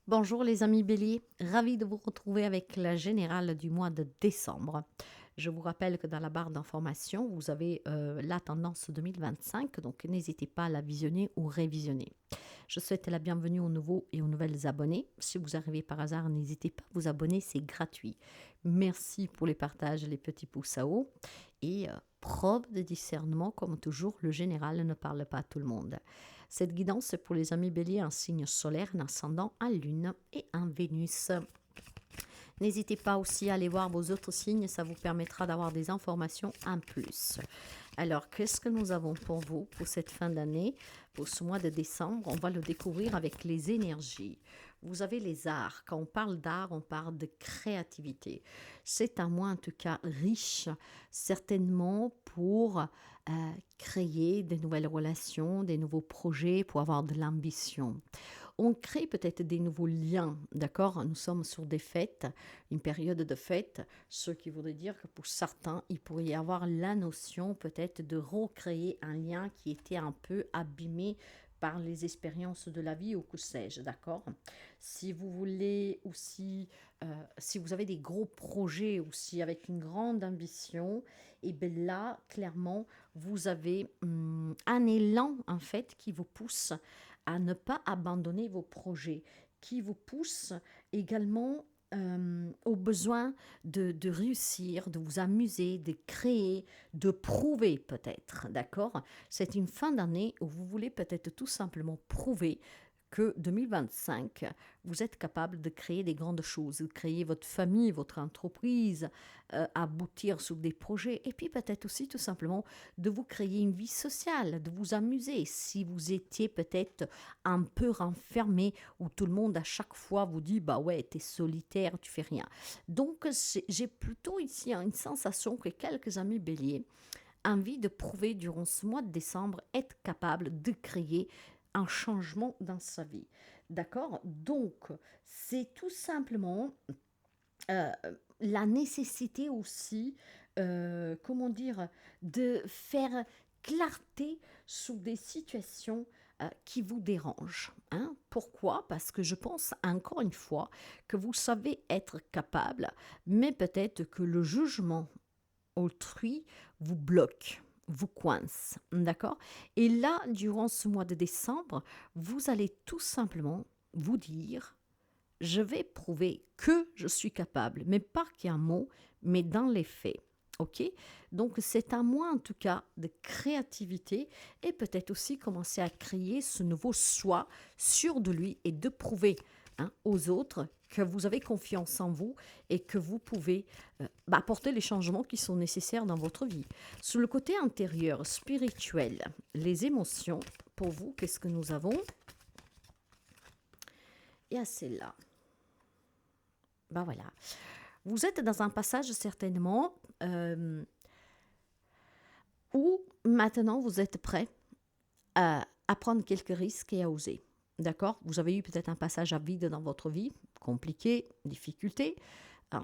Bonjour les amis béliers, ravi de vous retrouver avec la générale du mois de décembre. Je vous rappelle que dans la barre d'information, vous avez la tendance 2025, donc n'hésitez pas à la visionner ou révisionner. Je souhaite la bienvenue aux nouveaux et aux nouvelles abonnés. Si vous arrivez par hasard, n'hésitez pas à vous abonner, c'est gratuit. Merci pour les partages, les petits pouces à haut. Et preuve de discernement, comme toujours, le général ne parle pas à tout le monde. Cette guidance est pour les amis béliers un signe solaire, un ascendant, un lune et un Vénus. N'hésitez pas aussi à aller voir vos autres signes, ça vous permettra d'avoir des informations en plus. Alors, qu'est-ce que nous avons pour vous pour cette fin d'année, pour ce mois de décembre? On va le découvrir avec les énergies. Vous avez les arts. Quand on parle d'art, on parle de créativité. C'est un mois en tout cas riche, certainement pour créer de nouvelles relations, des nouveaux projets, pour avoir de l'ambition. On crée peut-être des nouveaux liens, d'accord? Nous sommes sur des fêtes, une période de fête, ce qui voudrait dire que pour certains, il pourrait y avoir la notion peut-être de recréer un lien qui était un peu abîmé par les expériences de la vie ou que sais-je, d'accord? Si vous voulez aussi, si vous avez des gros projets aussi avec une grande ambition, et bien là, clairement, vous avez un élan en fait qui vous pousse à ne pas abandonner vos projets, qui vous pousse également au besoin de réussir, de vous amuser, de créer, de prouver peut-être, d'accord? C'est une fin d'année où vous voulez peut-être tout simplement prouver que 2025, vous êtes capable de créer des grandes choses, de créer votre famille, votre entreprise, aboutir sur des projets, et puis peut-être aussi tout simplement de vous créer une vie sociale, de vous amuser. Si vous étiez peut-être un peu renfermé, où tout le monde à chaque fois vous dit, bah ouais, t'es solitaire, tu fais rien. Donc j'ai plutôt ici une sensation que quelques amis béliers envie de prouver durant ce mois de décembre être capable de créer un changement dans sa vie. D'accord? Donc, c'est tout simplement euh, la nécessité aussi, comment dire, de faire clarté sur des situations qui vous dérangent. Hein? Pourquoi? Parce que je pense encore une fois que vous savez être capable, mais peut-être que le jugement autrui vous bloque, vous coince, d'accord? Et là, durant ce mois de décembre, vous allez tout simplement vous dire, je vais prouver que je suis capable, mais pas qu'un mot, mais dans les faits. OK? Donc, c'est à moi, en tout cas, de créativité et peut-être aussi commencer à créer ce nouveau soi sûr de lui et de prouver aux autres que vous avez confiance en vous et que vous pouvez apporter les changements qui sont nécessaires dans votre vie. Sur le côté intérieur, spirituel, les émotions, pour vous, qu'est-ce que nous avons? Et à celle-là. Ben voilà. Vous êtes dans un passage certainement où maintenant vous êtes prêt à prendre quelques risques et à oser. D'accord? Vous avez eu peut-être un passage à vide dans votre vie, compliqué, difficulté,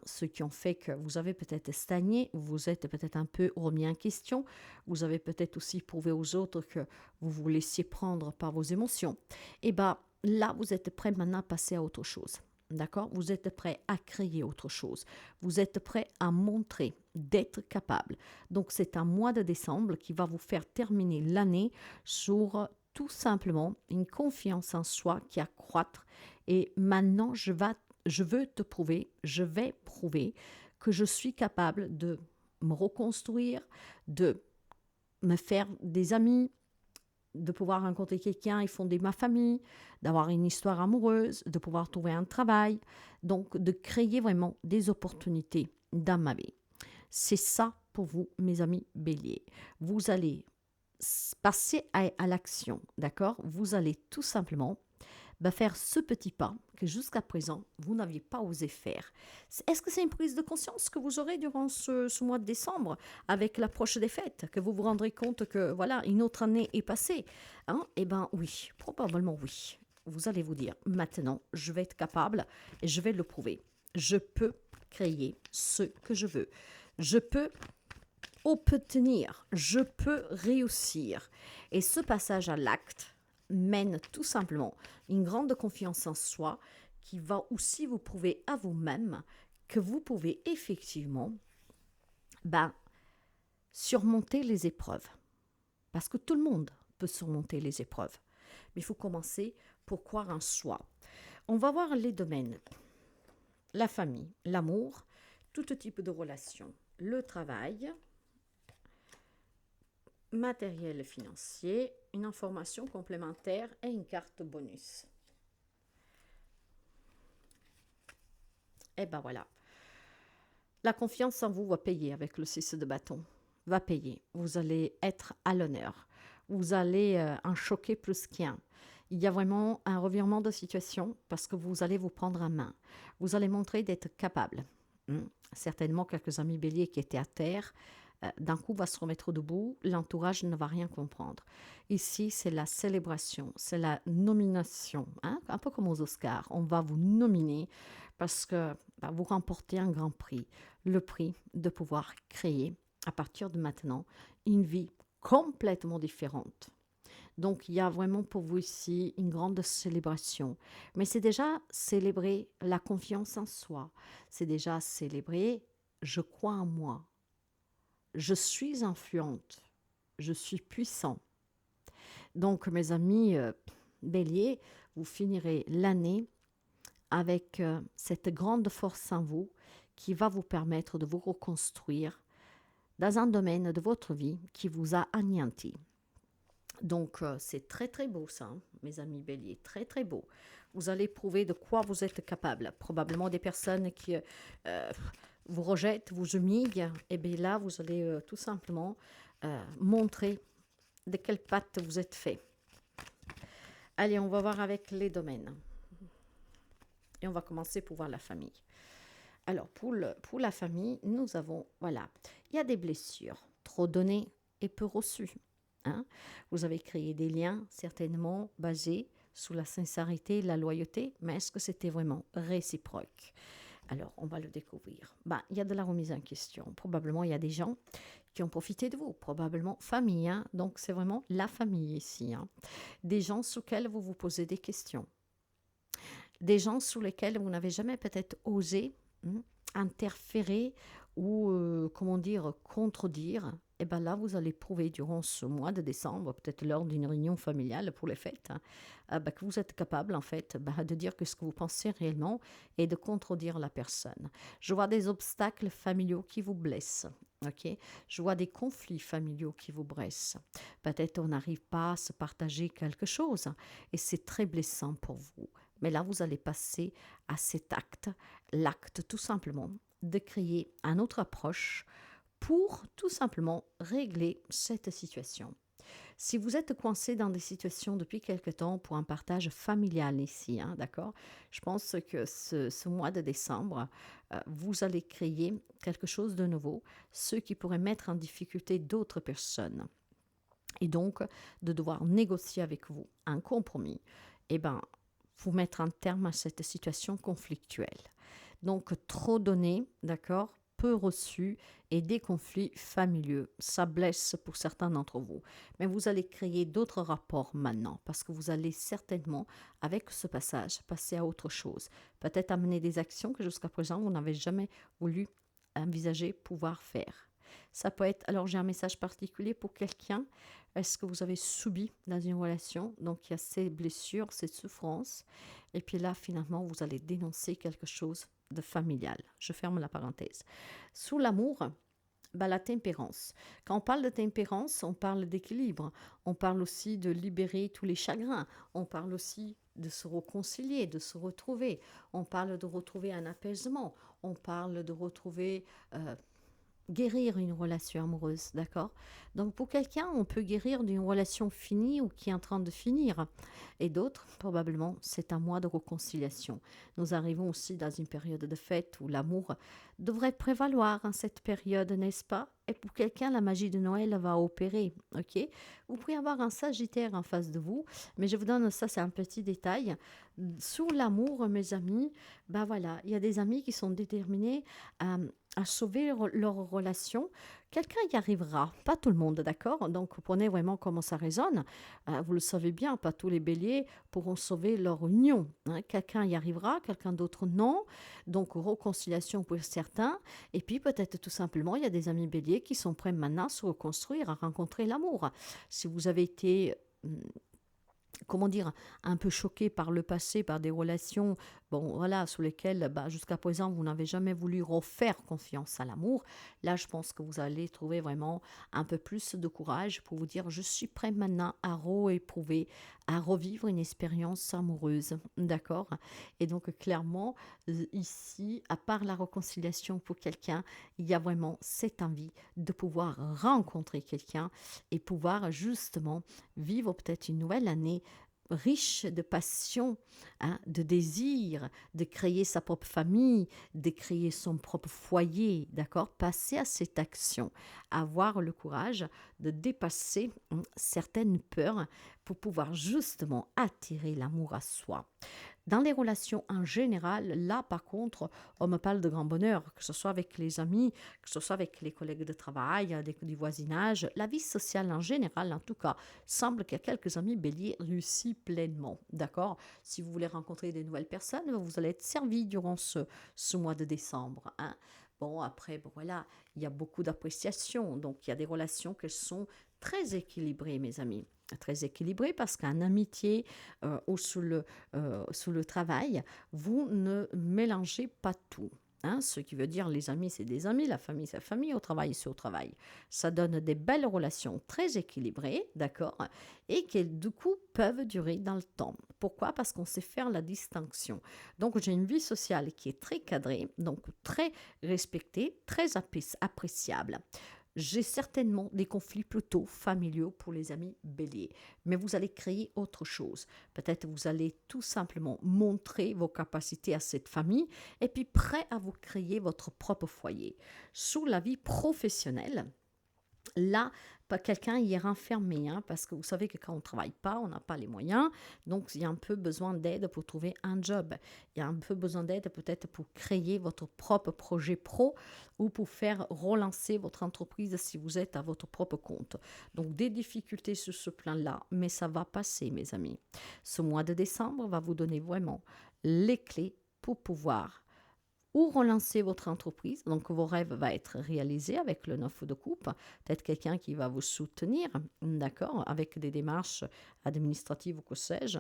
ce qui ont fait que vous avez peut-être stagné, vous êtes peut-être un peu remis en question, vous avez peut-être aussi prouvé aux autres que vous vous laissiez prendre par vos émotions. Et bien là, vous êtes prêt maintenant à passer à autre chose. D'accord? Vous êtes prêt à créer autre chose. Vous êtes prêt à montrer d'être capable. Donc c'est un mois de décembre qui va vous faire terminer l'année sur tout simplement une confiance en soi qui accroître. Et maintenant, je veux te prouver, je vais prouver que je suis capable de me reconstruire, de me faire des amis, de pouvoir rencontrer quelqu'un et fonder ma famille, d'avoir une histoire amoureuse, de pouvoir trouver un travail, donc de créer vraiment des opportunités dans ma vie. C'est ça pour vous, mes amis béliers. Vous allez passer à l'action, d'accord? Vous allez tout simplement faire ce petit pas que jusqu'à présent, vous n'aviez pas osé faire. Est-ce que c'est une prise de conscience que vous aurez durant ce mois de décembre, avec l'approche des fêtes, que vous vous rendrez compte que, voilà, une autre année est passée? Eh bien, oui, probablement oui. Vous allez vous dire, maintenant, je vais être capable et je vais le prouver. Je peux créer ce que je veux. Je peux obtenir, je peux réussir. Et ce passage à l'acte mène tout simplement une grande confiance en soi qui va aussi vous prouver à vous-même que vous pouvez effectivement ben, surmonter les épreuves. Parce que tout le monde peut surmonter les épreuves. Mais il faut commencer pour croire en soi. On va voir les domaines. La famille, l'amour, tout type de relations, le travail, matériel financier, une information complémentaire et une carte bonus. Et ben voilà. La confiance en vous va payer avec le 6 de bâton. Va payer. Vous allez être à l'honneur. Vous allez en choquer plus qu'un. Il y a vraiment un revirement de situation parce que vous allez vous prendre en main. Vous allez montrer d'être capable. Certainement, quelques amis béliers qui étaient à terre, d'un coup, va se remettre debout. L'entourage ne va rien comprendre. Ici, c'est la célébration, c'est la nomination. Un peu comme aux Oscars. On va vous nominer parce que vous remportez un grand prix. Le prix de pouvoir créer, à partir de maintenant, une vie complètement différente. Donc, il y a vraiment pour vous ici une grande célébration. Mais c'est déjà célébrer la confiance en soi. C'est déjà célébrer « je crois en moi ». Je suis influente, je suis puissant. Donc, mes amis béliers, vous finirez l'année avec cette grande force en vous qui va vous permettre de vous reconstruire dans un domaine de votre vie qui vous a anéanti. Donc, c'est très très beau ça, mes amis béliers, très très beau. Vous allez prouver de quoi vous êtes capable. Probablement des personnes qui vous rejettent, vous humillent. Et bien là, vous allez tout simplement montrer de quelle patte vous êtes fait. Allez, on va voir avec les domaines. Et on va commencer pour voir la famille. Alors, pour la famille, nous avons, voilà, il y a des blessures, trop données et peu reçues. Vous avez créé des liens certainement basés sur la sincérité et la loyauté, mais est-ce que c'était vraiment réciproque? Alors, on va le découvrir. Il y a de la remise en question. Probablement, il y a des gens qui ont profité de vous. Probablement famille. Donc, c'est vraiment la famille ici. Des gens sur lesquels vous vous posez des questions. Des gens sur lesquels vous n'avez jamais peut-être osé interférer ou, contredire. Et bien là, vous allez prouver durant ce mois de décembre, peut-être lors d'une réunion familiale pour les fêtes, que vous êtes capable, en fait, de dire que ce que vous pensez réellement et de contredire la personne. Je vois des obstacles familiaux qui vous blessent. Okay? Je vois des conflits familiaux qui vous blessent. Peut-être on n'arrive pas à se partager quelque chose et c'est très blessant pour vous. Mais là, vous allez passer à cet acte, l'acte tout simplement de créer une autre approche pour tout simplement régler cette situation. Si vous êtes coincé dans des situations depuis quelque temps pour un partage familial ici, d'accord, je pense que ce mois de décembre, vous allez créer quelque chose de nouveau, ce qui pourrait mettre en difficulté d'autres personnes. Et donc, de devoir négocier avec vous un compromis, vous mettre un terme à cette situation conflictuelle. Donc, trop donné, d'accord, peu reçu et des conflits familiaux. Ça blesse pour certains d'entre vous. Mais vous allez créer d'autres rapports maintenant parce que vous allez certainement, avec ce passage, passer à autre chose. Peut-être amener des actions que jusqu'à présent, vous n'avez jamais voulu envisager pouvoir faire. Ça peut être, alors j'ai un message particulier pour quelqu'un. Est-ce que vous avez subi dans une relation? Donc il y a ces blessures, ces souffrances. Et puis là, finalement, vous allez dénoncer quelque chose de familial. Je ferme la parenthèse. Sous l'amour, la tempérance. Quand on parle de tempérance, on parle d'équilibre. On parle aussi de libérer tous les chagrins. On parle aussi de se réconcilier, de se retrouver. On parle de retrouver un apaisement. On parle de retrouver... guérir une relation amoureuse, d'accord? Donc pour quelqu'un, on peut guérir d'une relation finie ou qui est en train de finir. Et d'autres, probablement, c'est un mois de réconciliation. Nous arrivons aussi dans une période de fête où l'amour devrait prévaloir en cette période, n'est-ce pas? Et pour quelqu'un, la magie de Noël va opérer, ok? Vous pouvez avoir un Sagittaire en face de vous, mais je vous donne ça, c'est un petit détail. Sous l'amour, mes amis, voilà, il y a des amis qui sont déterminés à sauver leur relation, quelqu'un y arrivera, pas tout le monde, d'accord? Donc prenez vraiment comment ça résonne. Vous le savez bien, pas tous les béliers pourront sauver leur union, hein. Quelqu'un y arrivera, quelqu'un d'autre non. Donc réconciliation pour certains. Et puis peut-être tout simplement, il y a des amis béliers qui sont prêts maintenant à se reconstruire, à rencontrer l'amour. Si vous avez été comment dire, un peu choqué par le passé, par des relations, bon, voilà, sous lesquelles, jusqu'à présent, vous n'avez jamais voulu refaire confiance à l'amour. Là, je pense que vous allez trouver vraiment un peu plus de courage pour vous dire, je suis prêt maintenant à rééprouver, à revivre une expérience amoureuse, d'accord? Et donc, clairement, ici, à part la réconciliation pour quelqu'un, il y a vraiment cette envie de pouvoir rencontrer quelqu'un et pouvoir justement vivre peut-être une nouvelle année riche de passion, hein, de désir, de créer sa propre famille, de créer son propre foyer, d'accord? Passer à cette action, avoir le courage de dépasser certaines peurs pour pouvoir justement attirer l'amour à soi. Dans les relations en général, là par contre, on me parle de grand bonheur, que ce soit avec les amis, que ce soit avec les collègues de travail, du voisinage, la vie sociale en général en tout cas, semble qu'il y a quelques amis béliers réussis pleinement, d'accord? Si vous voulez rencontrer des nouvelles personnes, vous allez être servi durant ce mois de décembre, hein. Bon, après, bon, voilà, il y a beaucoup d'appréciation, donc il y a des relations qui sont très équilibrées, mes amis. Très équilibrées parce qu'en amitié ou sous le travail, vous ne mélangez pas tout. Hein, ce qui veut dire les amis, c'est des amis, la famille, c'est la famille, au travail, c'est au travail. Ça donne des belles relations très équilibrées, d'accord, et qui du coup peuvent durer dans le temps. Pourquoi? Parce qu'on sait faire la distinction. Donc j'ai une vie sociale qui est très cadrée, donc très respectée, très appréciable. J'ai certainement des conflits plutôt familiaux pour les amis béliers, mais vous allez créer autre chose. Peut-être vous allez tout simplement montrer vos capacités à cette famille et puis prêt à vous créer votre propre foyer. Sous la vie professionnelle, là, pas quelqu'un y est renfermé, hein, parce que vous savez que quand on ne travaille pas, on n'a pas les moyens, donc il y a un peu besoin d'aide pour trouver un job. Il y a un peu besoin d'aide peut-être pour créer votre propre projet pro ou pour faire relancer votre entreprise si vous êtes à votre propre compte. Donc des difficultés sur ce plan-là, mais ça va passer, mes amis. Ce mois de décembre va vous donner vraiment les clés pour pouvoir ou relancer votre entreprise. Donc, vos rêves vont être réalisés avec le 9 de coupe. Peut-être quelqu'un qui va vous soutenir, d'accord, avec des démarches administratives ou que sais-je.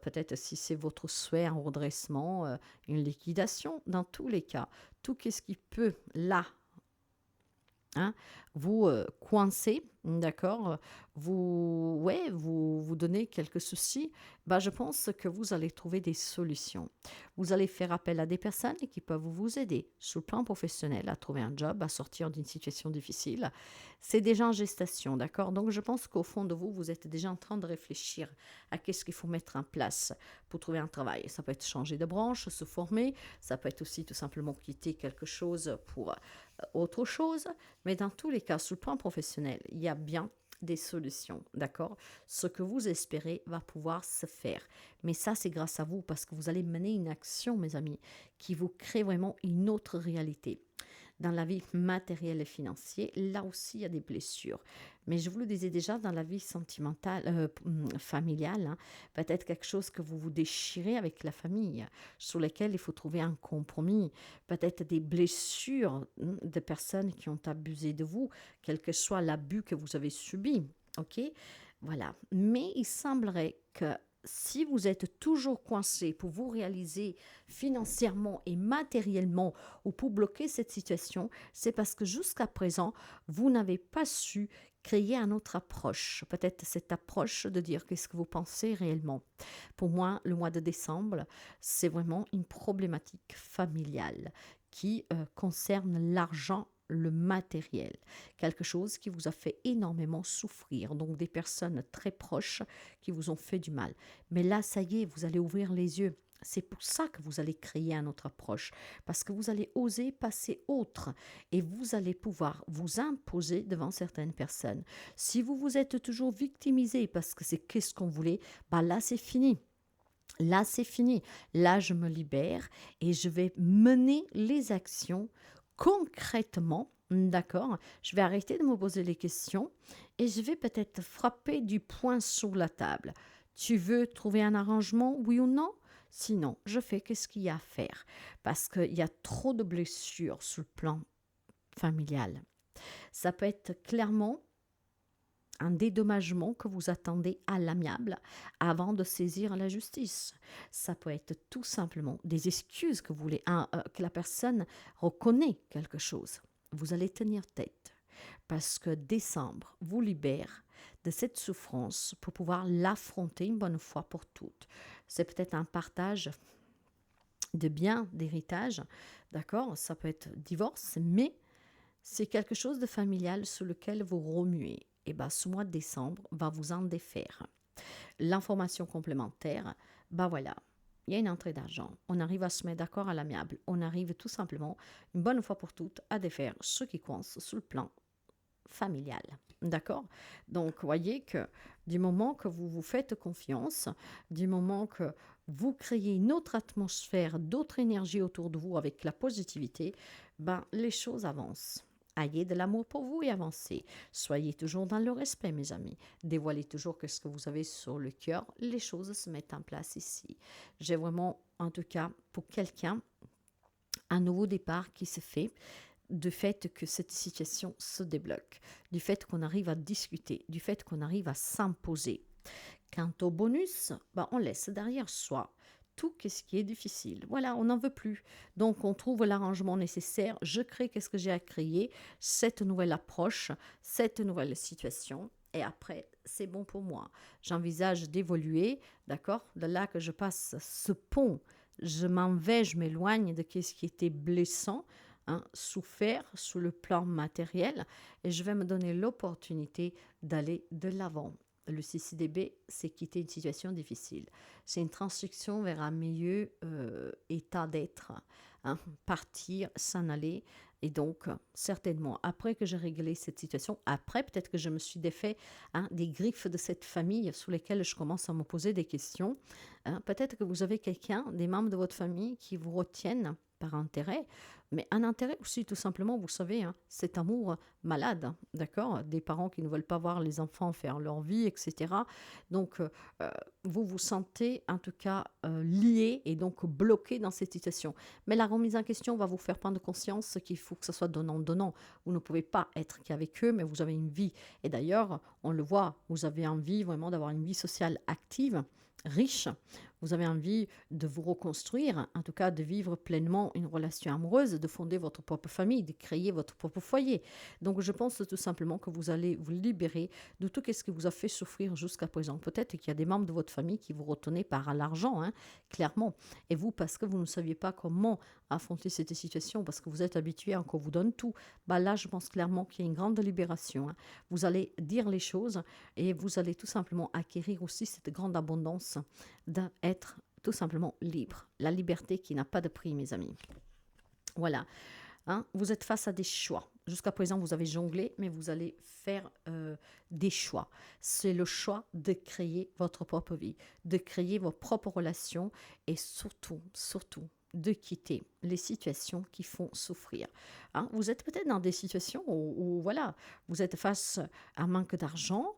Peut-être si c'est votre souhait, un redressement, une liquidation. Dans tous les cas, tout ce qui peut, là, hein, vous coincer, d'accord, vous donner quelques soucis, je pense que vous allez trouver des solutions. Vous allez faire appel à des personnes qui peuvent vous aider sur le plan professionnel à trouver un job, à sortir d'une situation difficile. C'est déjà en gestation, d'accord? Donc je pense qu'au fond de vous, vous êtes déjà en train de réfléchir à qu'est-ce qu'il faut mettre en place pour trouver un travail. Ça peut être changer de branche, se former, ça peut être aussi tout simplement quitter quelque chose pour autre chose, mais dans tous les cas, sur le plan professionnel, il y a bien des solutions, d'accord? Ce que vous espérez va pouvoir se faire. Mais ça, c'est grâce à vous parce que vous allez mener une action, mes amis, qui vous crée vraiment une autre réalité. Dans la vie matérielle et financière, là aussi, il y a des blessures. Mais je vous le disais déjà, dans la vie sentimentale, familiale, hein, peut-être quelque chose que vous vous déchirez avec la famille, sur lesquelles il faut trouver un compromis. Peut-être des blessures de personnes qui ont abusé de vous, quel que soit l'abus que vous avez subi. OK? Voilà. Mais il semblerait que si vous êtes toujours coincé pour vous réaliser financièrement et matériellement ou pour bloquer cette situation, c'est parce que jusqu'à présent, vous n'avez pas su créer une autre approche. Peut-être cette approche de dire qu'est-ce que vous pensez réellement. Pour moi, le mois de décembre, c'est vraiment une problématique familiale qui concerne l'argent, le matériel, quelque chose qui vous a fait énormément souffrir, donc des personnes très proches qui vous ont fait du mal. Mais là, ça y est, vous allez ouvrir les yeux. C'est pour ça que vous allez créer une autre approche, parce que vous allez oser passer autre et vous allez pouvoir vous imposer devant certaines personnes. Si vous vous êtes toujours victimisé parce que c'est qu'est-ce qu'on voulait, là c'est fini. Là c'est fini. Là je me libère et je vais mener les actions concrètement, D'accord, je vais arrêter de me poser les questions et je vais peut-être frapper du poing sur la table. Tu veux trouver un arrangement, oui ou non? Sinon, je fais qu'est-ce qu'il y a à faire parce qu'il y a trop de blessures sur le plan familial. Ça peut être clairement un dédommagement que vous attendez à l'amiable avant de saisir la justice. Ça peut être tout simplement des excuses que vous voulez, que la personne reconnaît quelque chose. Vous allez tenir tête parce que décembre vous libère de cette souffrance pour pouvoir l'affronter une bonne fois pour toutes. C'est peut-être un partage de biens, d'héritage, d'accord? Ça peut être divorce, mais c'est quelque chose de familial sur lequel vous remuez. Et bien, ce mois de décembre va vous en défaire. L'information complémentaire, ben voilà, il y a une entrée d'argent. On arrive à se mettre d'accord à l'amiable. On arrive tout simplement, une bonne fois pour toutes, à défaire ce qui coince sur le plan familial. D'accord? Donc, voyez que du moment que vous vous faites confiance, du moment que vous créez une autre atmosphère, d'autres énergies autour de vous avec la positivité, ben, les choses avancent. Ayez de l'amour pour vous et avancez. Soyez toujours dans le respect, mes amis. Dévoilez toujours ce que vous avez sur le cœur. Les choses se mettent en place ici. J'ai vraiment, en tout cas, pour quelqu'un, un nouveau départ qui se fait du fait que cette situation se débloque, du fait qu'on arrive à discuter, du fait qu'on arrive à s'imposer. Quant au bonus, ben on laisse derrière soi tout ce qui est difficile. Voilà, on n'en veut plus. Donc, on trouve l'arrangement nécessaire. Je crée ce que j'ai à créer, cette nouvelle approche, cette nouvelle situation. Et après, c'est bon pour moi. J'envisage d'évoluer, d'accord? De là que je passe ce pont, je m'en vais, je m'éloigne de ce qui était blessant, souffert sur le plan matériel, et je vais me donner l'opportunité d'aller de l'avant. Le CCDB, c'est quitter une situation difficile. C'est une transition vers un meilleur état d'être, partir, s'en aller. Et donc, certainement, après que j'ai réglé cette situation, après peut-être que je me suis défait des griffes de cette famille sur lesquelles je commence à me poser des questions, peut-être que vous avez quelqu'un, des membres de votre famille qui vous retiennent par intérêt, mais un intérêt aussi tout simplement, vous savez, cet amour malade, d'accord, des parents qui ne veulent pas voir les enfants faire leur vie, etc. Donc, vous vous sentez en tout cas lié et donc bloqué dans cette situation. Mais la remise en question va vous faire prendre conscience qu'il faut que ce soit donnant-donnant. Vous ne pouvez pas être qu'avec eux, mais vous avez une vie. Et d'ailleurs, on le voit, vous avez envie vraiment d'avoir une vie sociale active, riche. Vous avez envie de vous reconstruire, en tout cas de vivre pleinement une relation amoureuse, de fonder votre propre famille, de créer votre propre foyer. Donc je pense tout simplement que vous allez vous libérer de tout ce qui vous a fait souffrir jusqu'à présent. Peut-être qu'il y a des membres de votre famille qui vous retenaient par l'argent, clairement. Et vous, parce que vous ne saviez pas comment affronter cette situation, parce que vous êtes habitué à qu'on vous donne tout, bah là je pense clairement qu'il y a une grande libération. Vous allez dire les choses et vous allez tout simplement acquérir aussi cette grande abondance d'être tout simplement libre. La liberté qui n'a pas de prix, mes amis. Voilà. Vous êtes face à des choix. Jusqu'à présent, vous avez jonglé, mais vous allez faire des choix. C'est le choix de créer votre propre vie, de créer vos propres relations et surtout, de quitter les situations qui font souffrir. Vous êtes peut-être dans des situations où voilà, vous êtes face à un manque d'argent,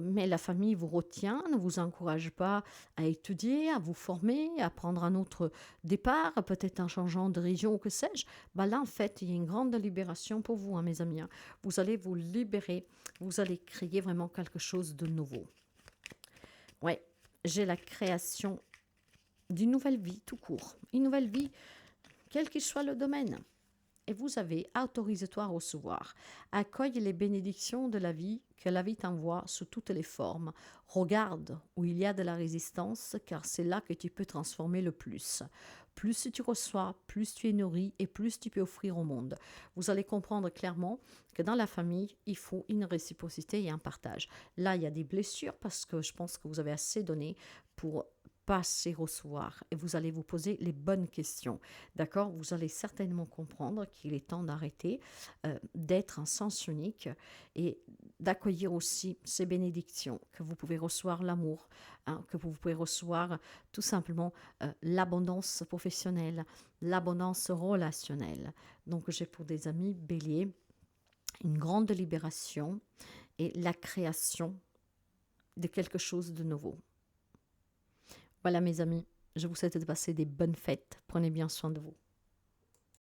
mais la famille vous retient, ne vous encourage pas à étudier, à vous former, à prendre un autre départ, peut-être en changeant de région ou que sais-je. Là, en fait, il y a une grande libération pour vous, mes amis. Vous allez vous libérer, vous allez créer vraiment quelque chose de nouveau. Ouais, j'ai la création d'une nouvelle vie tout court. Une nouvelle vie, quel qu'il soit le domaine. Et vous avez autorisatoire à recevoir. Accueille les bénédictions de la vie que la vie t'envoie sous toutes les formes. Regarde où il y a de la résistance, car c'est là que tu peux transformer le plus. Plus tu reçois, plus tu es nourri et plus tu peux offrir au monde. Vous allez comprendre clairement que dans la famille, il faut une réciprocité et un partage. Là, il y a des blessures parce que je pense que vous avez assez donné pour passer recevoir et vous allez vous poser les bonnes questions. D'accord? Vous allez certainement comprendre qu'il est temps d'arrêter, d'être un sens unique et d'accueillir aussi ces bénédictions, que vous pouvez recevoir l'amour, que vous pouvez recevoir tout simplement l'abondance professionnelle, l'abondance relationnelle. Donc j'ai pour des amis béliers, une grande libération et la création de quelque chose de nouveau. Voilà mes amis, je vous souhaite de passer des bonnes fêtes. Prenez bien soin de vous.